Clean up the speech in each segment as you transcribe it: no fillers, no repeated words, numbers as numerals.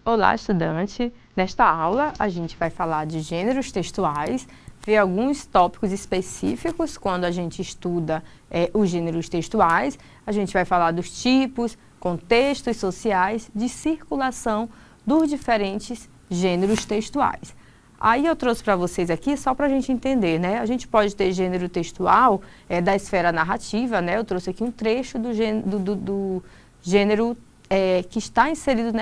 Olá, estudante! Nesta aula, a gente vai falar de gêneros textuais, ver alguns tópicos específicos quando a gente estuda os gêneros textuais. A gente vai falar dos tipos, contextos sociais de circulação dos diferentes gêneros textuais. Aí eu trouxe para vocês aqui só para a gente entender, né? A gente pode ter gênero textual da esfera narrativa, né? Eu trouxe aqui um trecho do gênero que está inserido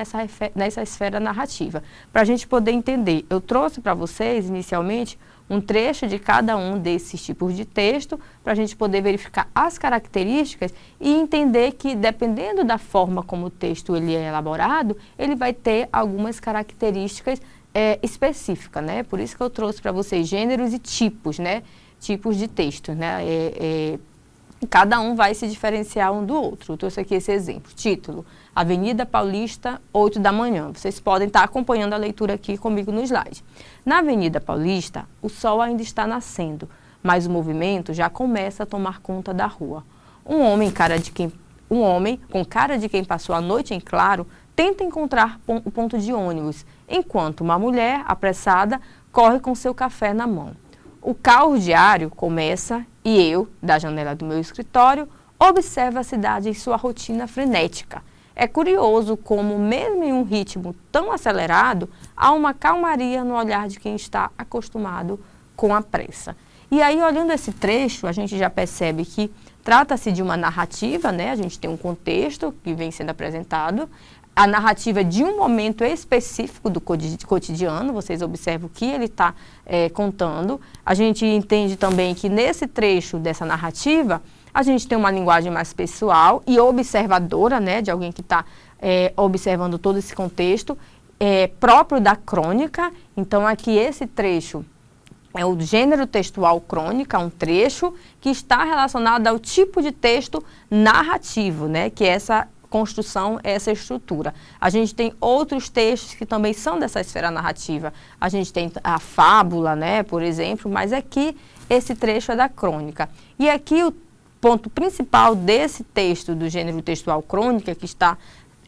nessa esfera narrativa. Para a gente poder entender, eu trouxe para vocês, inicialmente, um trecho de cada um desses tipos de texto, para a gente poder verificar as características e entender que, dependendo da forma como o texto ele é elaborado, ele vai ter algumas características específicas, né? Por isso que eu trouxe para vocês gêneros e tipos, né? Tipos de texto, né? Cada um vai se diferenciar um do outro. Eu trouxe aqui esse exemplo. Título: Avenida Paulista, 8 da manhã. Vocês podem estar acompanhando a leitura aqui comigo no slide. Na Avenida Paulista, o sol ainda está nascendo, mas o movimento já começa a tomar conta da rua. Um homem com cara de quem passou a noite em claro tenta encontrar o ponto de ônibus, enquanto uma mulher, apressada, corre com seu café na mão. O caos diário começa e eu, da janela do meu escritório, observo a cidade em sua rotina frenética. É curioso como, mesmo em um ritmo tão acelerado, há uma calmaria no olhar de quem está acostumado com a pressa. E aí, olhando esse trecho, a gente já percebe que trata-se de uma narrativa, né? A gente tem um contexto que vem sendo apresentado, a narrativa de um momento específico do cotidiano, vocês observam o que ele está contando. A gente entende também que nesse trecho dessa narrativa, a gente tem uma linguagem mais pessoal e observadora, né, de alguém que está observando todo esse contexto, próprio da crônica. Então, aqui esse trecho é o gênero textual crônica, um trecho que está relacionado ao tipo de texto narrativo, né, que é essa construção, essa estrutura. A gente tem outros textos que também são dessa esfera narrativa. A gente tem a fábula, né, por exemplo, mas aqui esse trecho é da crônica. E aqui o ponto principal desse texto do gênero textual crônica, que está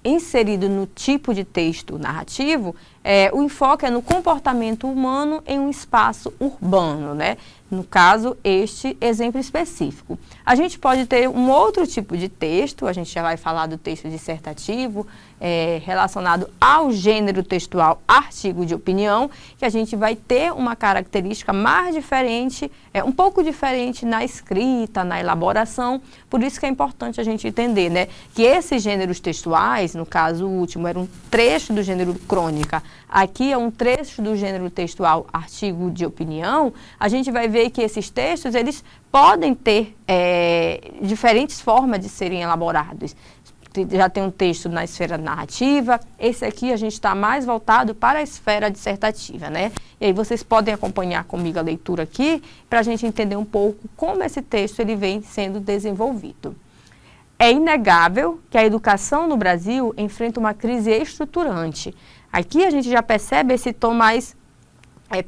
inserido no tipo de texto narrativo, o enfoque é no comportamento humano em um espaço urbano, né? No caso, este exemplo específico. A gente pode ter um outro tipo de texto, a gente já vai falar do texto dissertativo, relacionado ao gênero textual artigo de opinião, que a gente vai ter uma característica mais diferente, um pouco diferente na escrita, na elaboração. Por isso que é importante a gente entender, né, que esses gêneros textuais, no caso o último, era um trecho do gênero crônica, aqui é um trecho do gênero textual artigo de opinião. A gente vai ver que esses textos, eles podem ter diferentes formas de serem elaborados. Já tem um texto na esfera narrativa, esse aqui a gente está mais voltado para a esfera dissertativa, né? E aí vocês podem acompanhar comigo a leitura aqui, para a gente entender um pouco como esse texto ele vem sendo desenvolvido. É inegável que a educação no Brasil enfrenta uma crise estruturante. Aqui a gente já percebe esse tom mais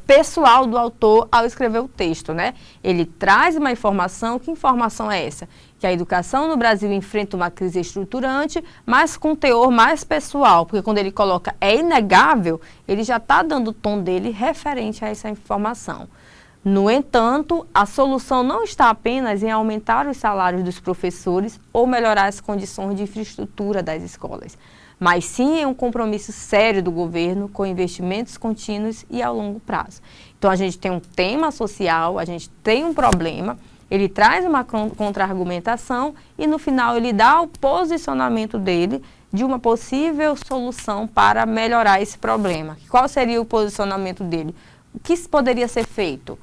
pessoal do autor ao escrever o texto, né? Ele traz uma informação, que informação é essa? Que a educação no Brasil enfrenta uma crise estruturante, mas com teor mais pessoal, porque quando ele coloca é inegável, ele já está dando o tom dele referente a essa informação. No entanto, a solução não está apenas em aumentar os salários dos professores ou melhorar as condições de infraestrutura das escolas, mas sim em um compromisso sério do governo com investimentos contínuos e ao longo prazo. Então, a gente tem um tema social, a gente tem um problema, ele traz uma contra-argumentação e, no final, ele dá o posicionamento dele de uma possível solução para melhorar esse problema. Qual seria o posicionamento dele? O que poderia ser feito?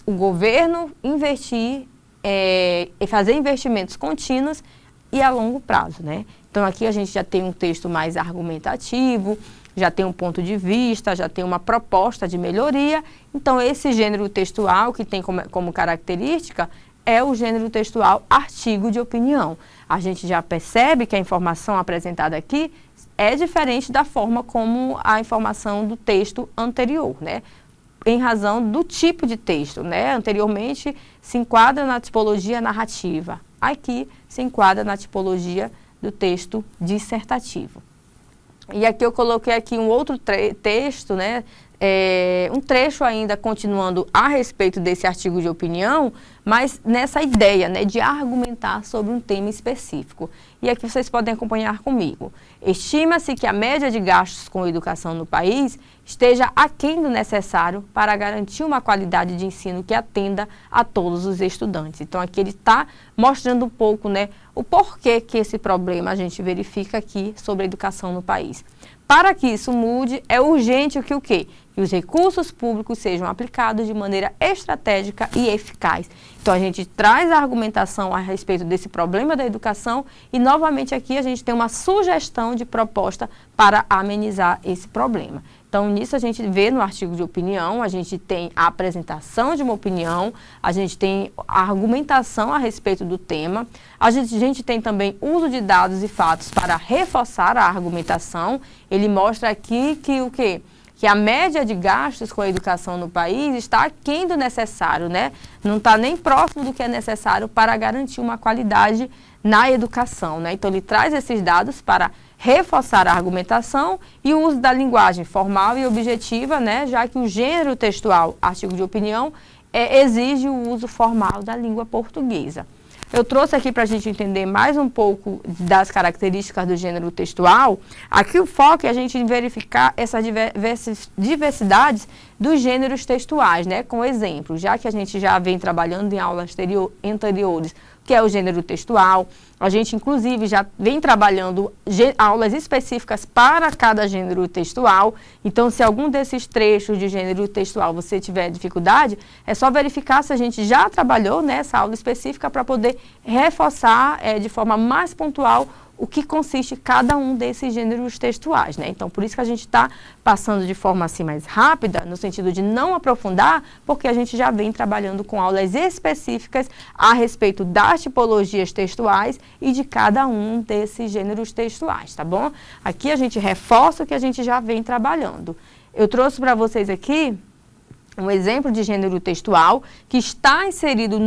O governo investir e fazer investimentos contínuos e a longo prazo, né? Então, aqui a gente já tem um texto mais argumentativo, já tem um ponto de vista, já tem uma proposta de melhoria. Então, esse gênero textual que tem como característica é o gênero textual artigo de opinião. A gente já percebe que a informação apresentada aqui é diferente da forma como a informação do texto anterior, né? Em razão do tipo de texto, né? Anteriormente se enquadra na tipologia narrativa. Aqui se enquadra na tipologia do texto dissertativo. E aqui eu coloquei aqui um outro texto, né? Um trecho ainda continuando a respeito desse artigo de opinião, mas nessa ideia, né, de argumentar sobre um tema específico. E aqui vocês podem acompanhar comigo. Estima-se que a média de gastos com educação no país esteja aquém do necessário para garantir uma qualidade de ensino que atenda a todos os estudantes. Então, aqui ele está mostrando um pouco, né, o porquê que esse problema a gente verifica aqui sobre a educação no país. Para que isso mude, é urgente que o quê? Que os recursos públicos sejam aplicados de maneira estratégica e eficaz. Então, a gente traz a argumentação a respeito desse problema da educação e, novamente, aqui a gente tem uma sugestão de proposta para amenizar esse problema. Então, nisso a gente vê no artigo de opinião, a gente tem a apresentação de uma opinião, a gente tem a argumentação a respeito do tema, a gente tem também uso de dados e fatos para reforçar a argumentação. Ele mostra aqui que o quê? Que a média de gastos com a educação no país está aquém do necessário, né? Não está nem próximo do que é necessário para garantir uma qualidade na educação, né? Então, ele traz esses dados para reforçar a argumentação e o uso da linguagem formal e objetiva, né? Já que o gênero textual, artigo de opinião, exige o uso formal da língua portuguesa. Eu trouxe aqui para a gente entender mais um pouco das características do gênero textual. Aqui o foco é a gente verificar essas diversidades dos gêneros textuais, né? Com exemplo, já que a gente já vem trabalhando em aulas anteriores, que é o gênero textual, a gente inclusive já vem trabalhando aulas específicas para cada gênero textual. Então, se algum desses trechos de gênero textual você tiver dificuldade, é só verificar se a gente já trabalhou nessa aula específica para poder reforçar de forma mais pontual o que consiste cada um desses gêneros textuais, né? Então, por isso que a gente está passando de forma assim mais rápida, no sentido de não aprofundar, porque a gente já vem trabalhando com aulas específicas a respeito das tipologias textuais e de cada um desses gêneros textuais, tá bom? Aqui a gente reforça o que a gente já vem trabalhando. Eu trouxe para vocês aqui um exemplo de gênero textual que está inserido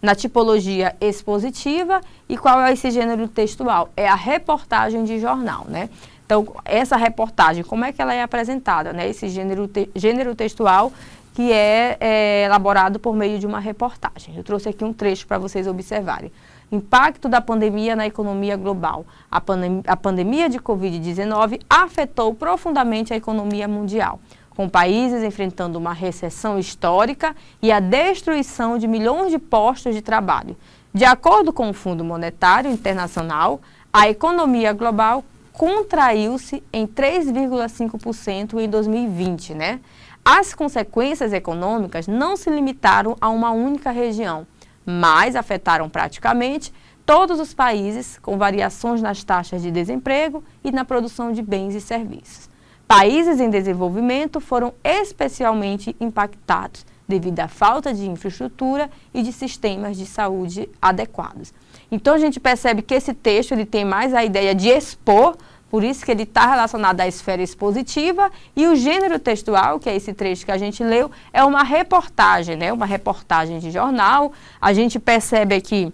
na tipologia expositiva. E qual é esse gênero textual? É a reportagem de jornal, né? Então, essa reportagem, como é que ela é apresentada, né? Esse gênero textual que é elaborado por meio de uma reportagem. Eu trouxe aqui um trecho para vocês observarem. Impacto da pandemia na economia global. A pandemia de Covid-19 afetou profundamente a economia mundial, com países enfrentando uma recessão histórica e a destruição de milhões de postos de trabalho. De acordo com o Fundo Monetário Internacional, a economia global contraiu-se em 3,5% em 2020, né? As consequências econômicas não se limitaram a uma única região, mas afetaram praticamente todos os países, com variações nas taxas de desemprego e na produção de bens e serviços. Países em desenvolvimento foram especialmente impactados devido à falta de infraestrutura e de sistemas de saúde adequados. Então, a gente percebe que esse texto ele tem mais a ideia de expor, por isso que ele está relacionado à esfera expositiva, e o gênero textual, que é esse trecho que a gente leu, é uma reportagem, né? Uma reportagem de jornal. A gente percebe aqui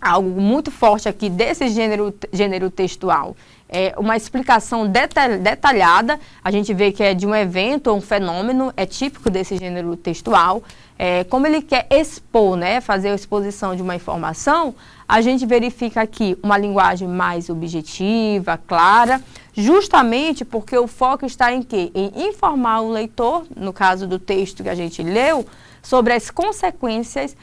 algo muito forte aqui desse gênero textual. É uma explicação detalhada, a gente vê que é de um evento ou um fenômeno, é típico desse gênero textual. Como ele quer expor, né, fazer a exposição de uma informação, a gente verifica aqui uma linguagem mais objetiva, clara, justamente porque o foco está em quê? Em informar o leitor, no caso do texto que a gente leu, sobre as consequências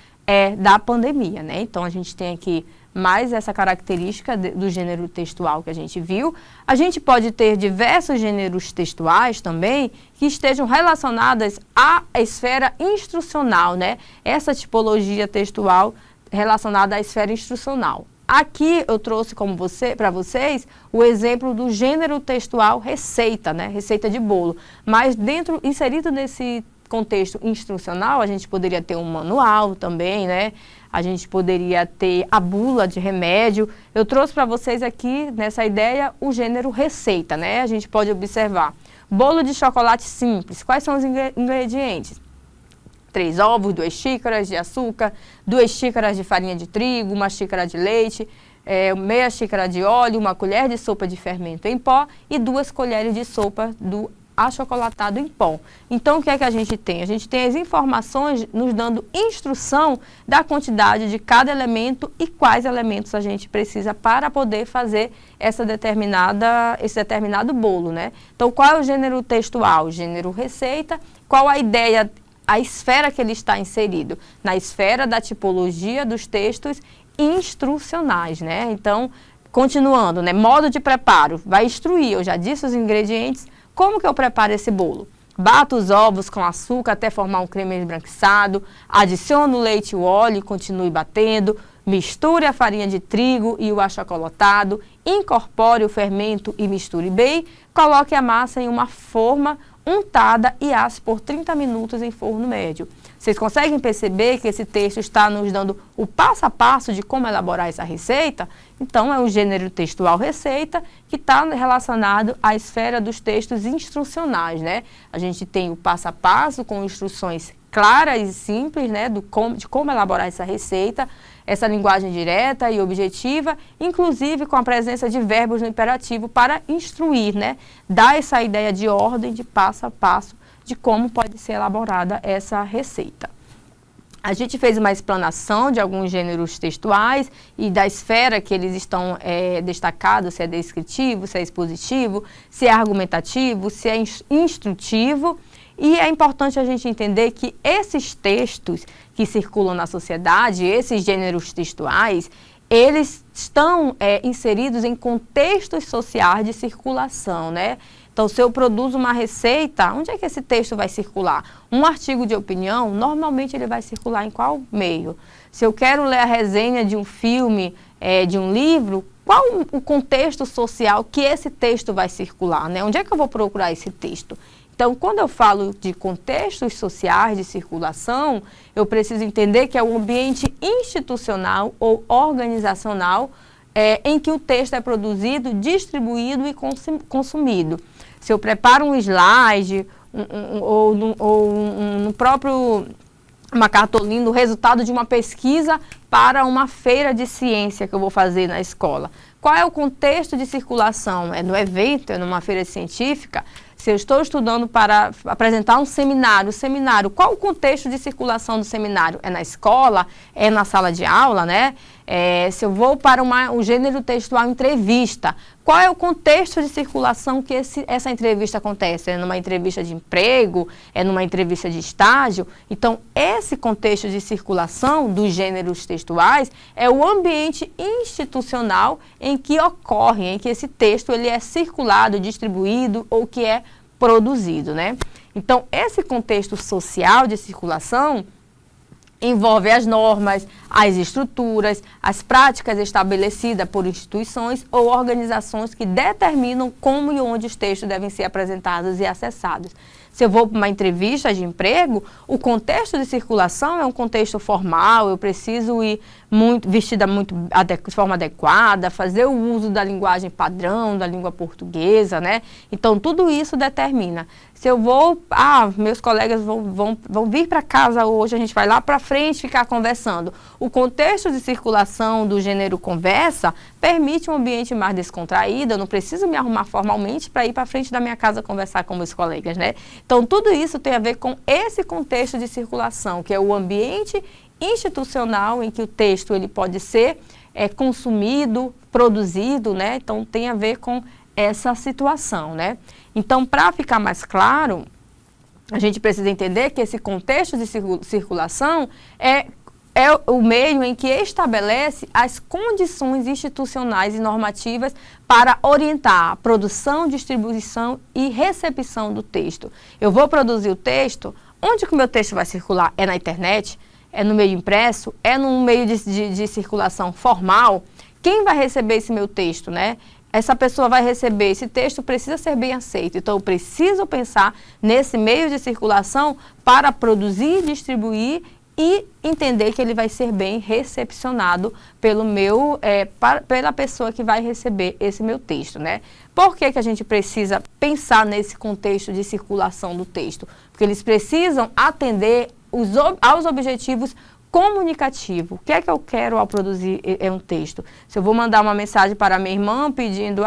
da pandemia, né? Então, a gente tem aqui mais essa característica do gênero textual que a gente viu. A gente pode ter diversos gêneros textuais também que estejam relacionados à esfera instrucional, né? Essa tipologia textual relacionada à esfera instrucional. Aqui eu trouxe para vocês o exemplo do gênero textual receita, né? Receita de bolo. Mas inserido nesse contexto instrucional, a gente poderia ter um manual também, né? A gente poderia ter a bula de remédio. Eu trouxe para vocês aqui, nessa ideia, o gênero receita, né? A gente pode observar. Bolo de chocolate simples. Quais são os ingredientes? 3 ovos, 2 xícaras de açúcar, 2 xícaras de farinha de trigo, 1 xícara de leite, meia xícara de óleo, uma colher de sopa de fermento em pó e 2 colheres de sopa do achocolatado em pó. Então, o que é que a gente tem? A gente tem as informações nos dando instrução da quantidade de cada elemento e quais elementos a gente precisa para poder fazer esse determinado bolo, né? Então, qual é o gênero textual? O gênero receita. Qual a ideia, a esfera que ele está inserido? Na esfera da tipologia dos textos instrucionais, né? Então, continuando, né? Modo de preparo. Vai instruir, eu já disse os ingredientes. Como que eu preparo esse bolo? Bato os ovos com açúcar até formar um creme esbranquiçado, adiciono o leite e o óleo e continue batendo, misture a farinha de trigo e o achocolatado, incorpore o fermento e misture bem, coloque a massa em uma forma untada e asse por 30 minutos em forno médio. Vocês conseguem perceber que esse texto está nos dando o passo a passo de como elaborar essa receita? Então, é o gênero textual receita que está relacionado à esfera dos textos instrucionais, né? A gente tem o passo a passo com instruções claras e simples, né, de como elaborar essa receita, essa linguagem direta e objetiva, inclusive com a presença de verbos no imperativo para instruir, né? Dar essa ideia de ordem, de passo a passo, de como pode ser elaborada essa receita. A gente fez uma explanação de alguns gêneros textuais e da esfera que eles estão destacados, se é descritivo, se é expositivo, se é argumentativo, se é instrutivo. E é importante a gente entender que esses textos que circulam na sociedade, esses gêneros textuais, eles estão inseridos em contextos sociais de circulação, né? Então, se eu produzo uma receita, onde é que esse texto vai circular? Um artigo de opinião, normalmente ele vai circular em qual meio? Se eu quero ler a resenha de um filme, de um livro, qual o contexto social que esse texto vai circular, né? Onde é que eu vou procurar esse texto? Então, quando eu falo de contextos sociais de circulação, eu preciso entender que é um ambiente institucional ou organizacional em que o texto é produzido, distribuído e consumido. Se eu preparo um slide ou no próprio uma cartolina, o resultado de uma pesquisa para uma feira de ciência que eu vou fazer na escola. Qual é o contexto de circulação? É no evento, é numa feira científica? Se eu estou estudando para apresentar um seminário, qual o contexto de circulação do seminário? É na escola? É na sala de aula, né? Se eu vou para o gênero textual entrevista, qual é o contexto de circulação que essa entrevista acontece? É numa entrevista de emprego? É numa entrevista de estágio? Então, esse contexto de circulação dos gêneros textuais é o ambiente institucional em que ocorre, em que esse texto ele é circulado, distribuído ou que é produzido, né? Então, esse contexto social de circulação envolve as normas, as estruturas, as práticas estabelecidas por instituições ou organizações que determinam como e onde os textos devem ser apresentados e acessados. Se eu vou para uma entrevista de emprego, o contexto de circulação é um contexto formal, eu preciso ir vestida de forma adequada, fazer o uso da linguagem padrão, da língua portuguesa, né? Então, tudo isso determina. Se eu vou, meus colegas vão vir para casa hoje, a gente vai lá para frente ficar conversando. O contexto de circulação do gênero conversa permite um ambiente mais descontraído, eu não preciso me arrumar formalmente para ir para frente da minha casa conversar com meus colegas, né? Então, tudo isso tem a ver com esse contexto de circulação, que é o ambiente institucional em que o texto ele pode ser consumido, produzido, né? Então, tem a ver com essa situação, né? Então, para ficar mais claro, a gente precisa entender que esse contexto de circulação é o meio em que estabelece as condições institucionais e normativas para orientar a produção, distribuição e recepção do texto. Eu vou produzir o texto, onde que o meu texto vai circular? É na internet? É no meio impresso? É no meio de circulação formal? Quem vai receber esse meu texto, né? Essa pessoa vai receber, esse texto precisa ser bem aceito. Então, eu preciso pensar nesse meio de circulação para produzir, distribuir e entender que ele vai ser bem recepcionado pela pessoa que vai receber esse meu texto, né? Por que a gente precisa pensar nesse contexto de circulação do texto? Porque eles precisam atender aos objetivos comunicativo. O que é que eu quero ao produzir um texto? Se eu vou mandar uma mensagem para minha irmã pedindo,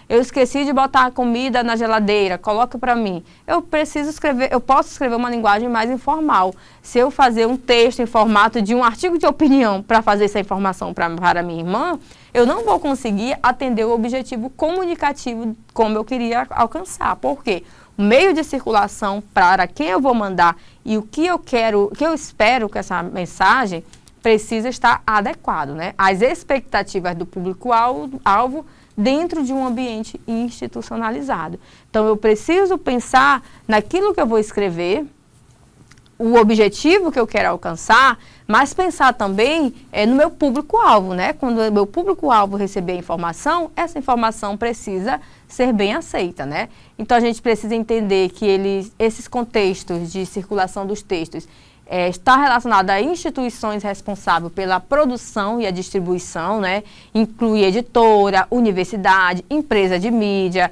eu esqueci de botar a comida na geladeira, coloca para mim. Eu posso escrever uma linguagem mais informal. Se eu fazer um texto em formato de um artigo de opinião para fazer essa informação para minha irmã, eu não vou conseguir atender o objetivo comunicativo como eu queria alcançar. Por quê? O meio de circulação para quem eu vou mandar e o que eu quero, o que eu espero que essa mensagem precisa estar adequado, né? Às expectativas do público-alvo dentro de um ambiente institucionalizado. Então, eu preciso pensar naquilo que eu vou escrever, o objetivo que eu quero alcançar, mas pensar também no meu público-alvo, né? Quando o meu público-alvo receber a informação, essa informação precisa ser bem aceita, né? Então, a gente precisa entender que esses contextos de circulação dos textos está relacionado a instituições responsáveis pela produção e a distribuição, né? Inclui editora, universidade, empresa de mídia,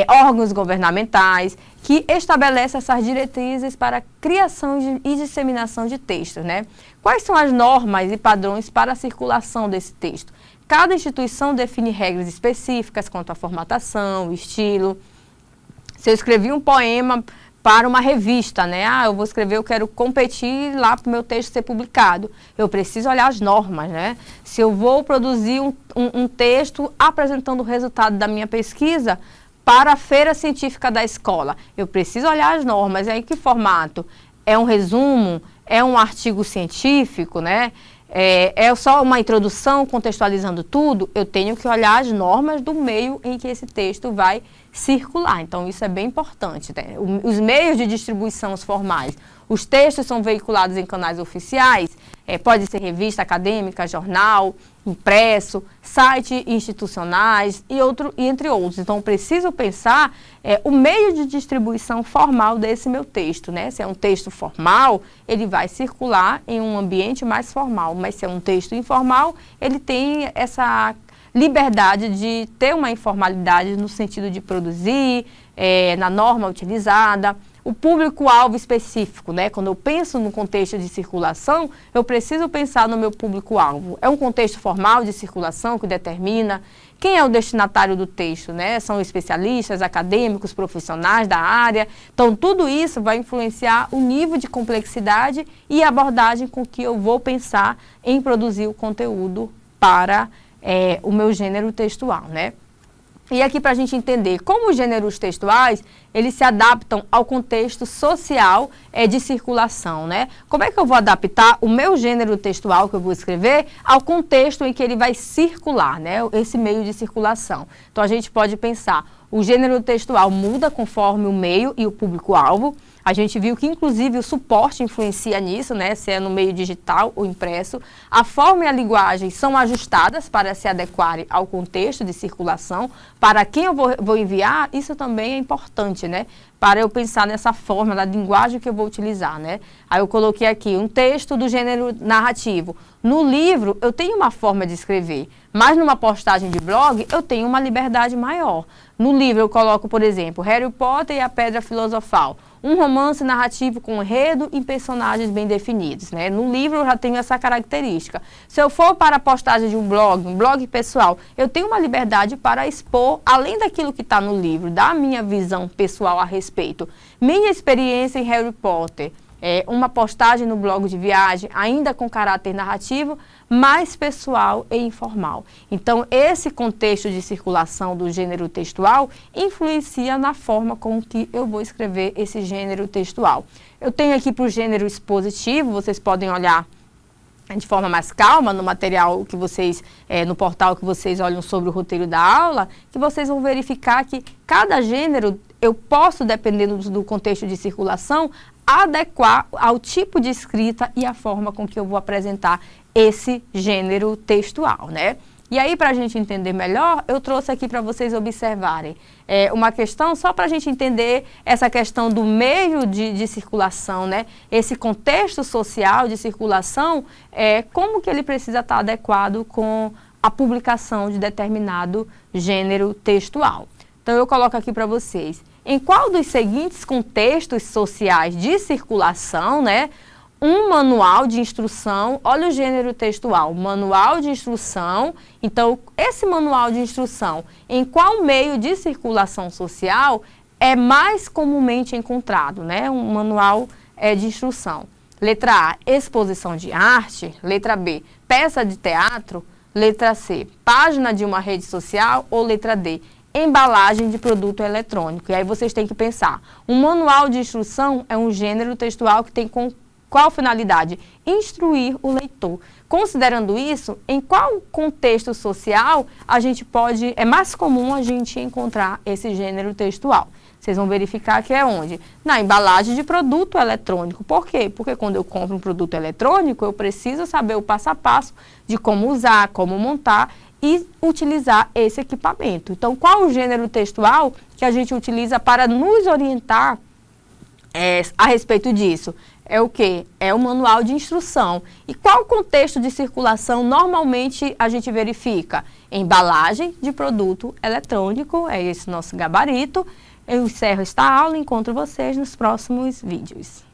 órgãos governamentais, que estabelecem essas diretrizes para a criação e disseminação de textos, né? Quais são as normas e padrões para a circulação desse texto? Cada instituição define regras específicas quanto à formatação, estilo. Se eu escrevi um poema para uma revista, né? Eu quero competir lá para o meu texto ser publicado. Eu preciso olhar as normas, né? Se eu vou produzir um texto apresentando o resultado da minha pesquisa para a feira científica da escola, eu preciso olhar as normas. Em que formato? É um resumo? É um artigo científico, né? É só uma introdução contextualizando tudo? Eu tenho que olhar as normas do meio em que esse texto vai circular. Então, isso é bem importante, né? Os meios de distribuição formais. Os textos são veiculados em canais oficiais, pode ser revista acadêmica, jornal, impresso, site institucionais e entre outros. Então, preciso pensar o meio de distribuição formal desse meu texto, né? Se é um texto formal, ele vai circular em um ambiente mais formal, mas se é um texto informal, ele tem essa liberdade de ter uma informalidade no sentido de produzir, na norma utilizada. O público-alvo específico, né? Quando eu penso no contexto de circulação, eu preciso pensar no meu público-alvo. É um contexto formal de circulação que determina quem é o destinatário do texto, né? São especialistas, acadêmicos, profissionais da área. Então, tudo isso vai influenciar o nível de complexidade e abordagem com que eu vou pensar em produzir o conteúdo para o meu gênero textual, né? E aqui para a gente entender como os gêneros textuais, eles se adaptam ao contexto social de circulação, né? Como é que eu vou adaptar o meu gênero textual que eu vou escrever ao contexto em que ele vai circular, né? Esse meio de circulação. Então, a gente pode pensar, o gênero textual muda conforme o meio e o público-alvo. A gente viu que, inclusive, o suporte influencia nisso, né? Se é no meio digital ou impresso. A forma e a linguagem são ajustadas para se adequarem ao contexto de circulação. Para quem eu vou enviar, isso também é importante, né? Para eu pensar nessa forma da linguagem que eu vou utilizar, né? Aí eu coloquei aqui um texto do gênero narrativo. No livro, eu tenho uma forma de escrever, mas numa postagem de blog, eu tenho uma liberdade maior. No livro, eu coloco, por exemplo, Harry Potter e a Pedra Filosofal. Um romance narrativo com enredo e personagens bem definidos, né? No livro eu já tenho essa característica. Se eu for para a postagem de um blog pessoal, eu tenho uma liberdade para expor, além daquilo que está no livro, da minha visão pessoal a respeito. Minha experiência em Harry Potter, uma postagem no blog de viagem, ainda com caráter narrativo, mais pessoal e informal. Então, esse contexto de circulação do gênero textual influencia na forma com que eu vou escrever esse gênero textual. Eu tenho aqui para o gênero expositivo, vocês podem olhar de forma mais calma no material que vocês, no portal que vocês olham sobre o roteiro da aula, que vocês vão verificar que cada gênero eu posso, dependendo do contexto de circulação, adequar ao tipo de escrita e a forma com que eu vou apresentar esse gênero textual, né? E aí, para a gente entender melhor, eu trouxe aqui para vocês observarem uma questão, só para a gente entender essa questão do meio de circulação, né? Esse contexto social de circulação, como que ele precisa estar adequado com a publicação de determinado gênero textual. Então, eu coloco aqui para vocês. Em qual dos seguintes contextos sociais de circulação, né, um manual de instrução, olha o gênero textual, manual de instrução. Então, esse manual de instrução, em qual meio de circulação social é mais comumente encontrado, né? Um manual de instrução. Letra A, exposição de arte. Letra B, peça de teatro. Letra C, página de uma rede social. Ou letra D, embalagem de produto eletrônico. E aí vocês têm que pensar, um manual de instrução é um gênero textual que tem qual finalidade? Instruir o leitor. Considerando isso, em qual contexto social é mais comum a gente encontrar esse gênero textual? Vocês vão verificar que é onde? Na embalagem de produto eletrônico. Por quê? Porque quando eu compro um produto eletrônico, eu preciso saber o passo a passo de como usar, como montar e utilizar esse equipamento. Então, qual o gênero textual que a gente utiliza para nos orientar a respeito disso? É o quê? É o manual de instrução. E qual contexto de circulação normalmente a gente verifica? Embalagem de produto eletrônico, é esse nosso gabarito. Eu encerro esta aula e encontro vocês nos próximos vídeos.